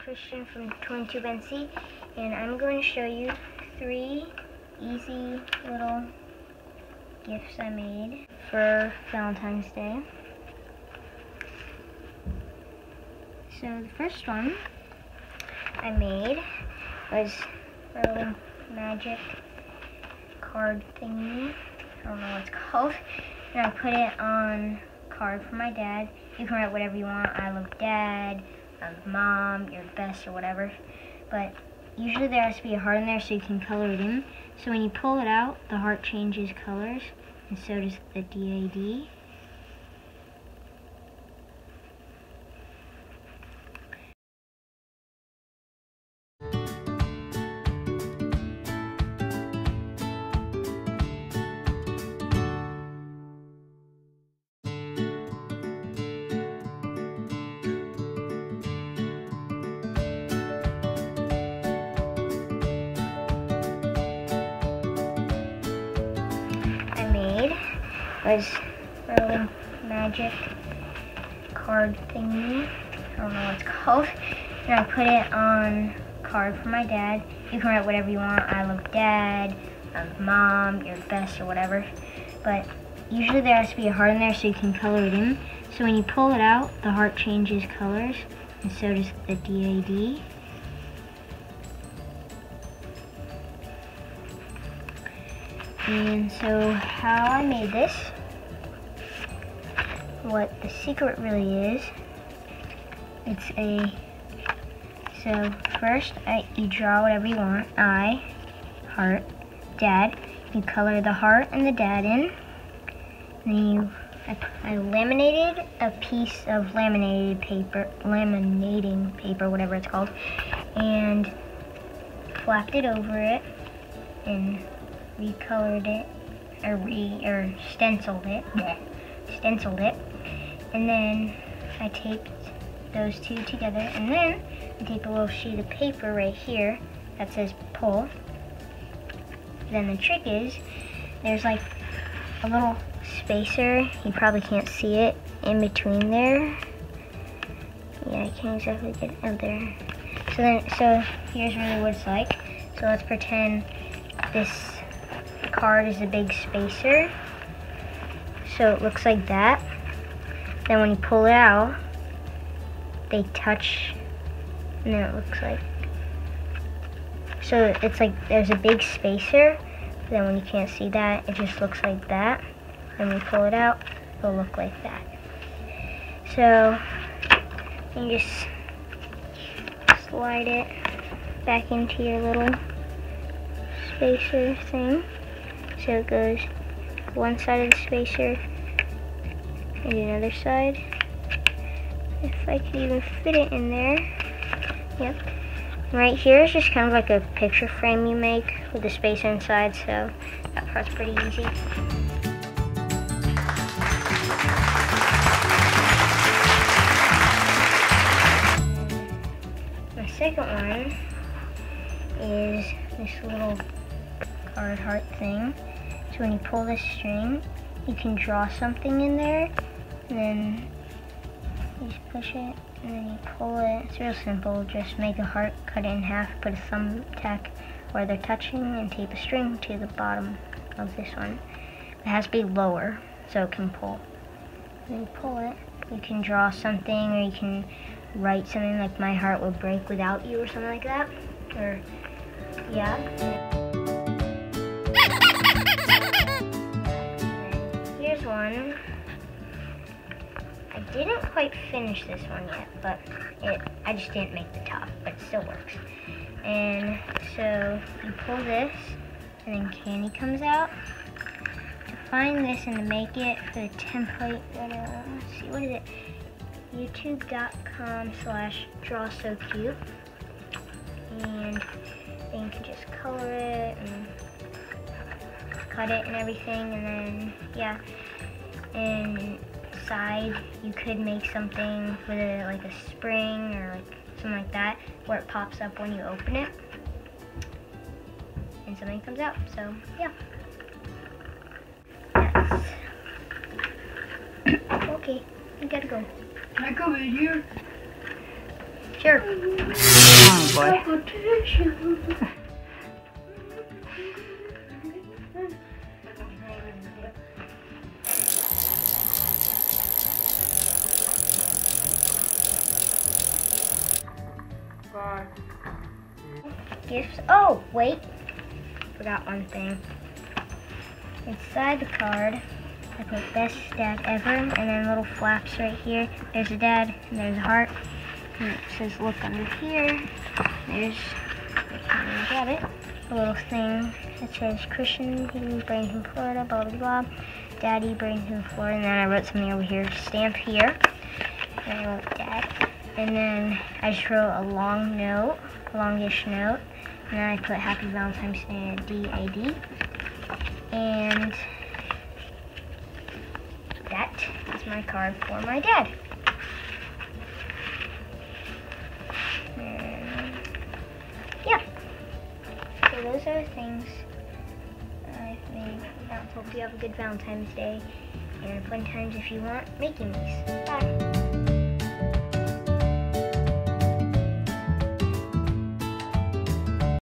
Christian from 22NC, and I'm going to show you 3 easy little gifts I made for Valentine's Day. So the first one I made was a little magic card thingy. I don't know what it's called. And I put it on a card for my dad. You can write whatever you want. I love Dad, I love Mom, you're the best, or whatever. But usually there has to be a heart in there so you can color it in. So when you pull it out, the heart changes colors, and so does the DAD. Was a little magic card thingy. I don't know what it's called. And I put it on a card for my dad. You can write whatever you want. I love Dad, I love Mom, you're the best, or whatever. But usually there has to be a heart in there so you can color it in. So when you pull it out, the heart changes colors, and so does the DAD. And so how I made this, what the secret really is, so first you draw whatever you want. I, heart, Dad. You color the heart and the Dad in. And then I laminated a piece of laminating paper, whatever it's called, and flapped it over it and recolored it, or stenciled it. And then I taped those two together, and then I tape a little sheet of paper right here that says pull. Then the trick is, there's like a little spacer, you probably can't see it, in between there. Yeah, I can't exactly get it out there. So here's really what it's like. So let's pretend this card is a big spacer. So it looks like that. Then when you pull it out, they touch, and then it looks like, so it's like there's a big spacer, but then when you can't see that, it just looks like that. And when you pull it out, it'll look like that. So you just slide it back into your little spacer thing. So it goes one side of the spacer and the other side. If I could even fit it in there. Yep. Right here is just kind of like a picture frame you make with the spacer inside, so that part's pretty easy. The second one is this little card heart thing. So when you pull this string, you can draw something in there, and then you just push it, and then you pull it. It's real simple. Just make a heart, cut it in half, put a thumbtack where they're touching, and tape a string to the bottom of this one. It has to be lower so it can pull. When you pull it, you can draw something, or you can write something like "My heart will break without you," or something like that. Or, yeah. Here's one. I didn't quite finish this one yet, but I just didn't make the top, but it still works. And so you pull this, and then candy comes out. To find this and to make it for the template, let's see, what is it? youtube.com/drawsocute. And then you can just color it and cut it and everything, and then yeah. And side you could make something with like a spring or like something like that, where it pops up when you open it and something comes out. So yeah, that's okay. You gotta go. Can I come in here? Sure. Oh boy. Gifts. Oh, wait. Forgot one thing. Inside the card, I put best dad ever, and then little flaps right here. There's a dad, and there's a heart. And it says look under here. There's, I can't even get it, a little thing that says Christian, he was Bradenton, Florida, blah, blah, blah. Daddy, Bradenton, Florida. And then I wrote something over here, stamp here. And I wrote dad. And then I just wrote a long note, a longish note. And then I put Happy Valentine's Day, D-A-D. And that is my card for my dad. And yeah. So those are the things I've made. I hope you have a good Valentine's Day and fun times if you want making these. Bye.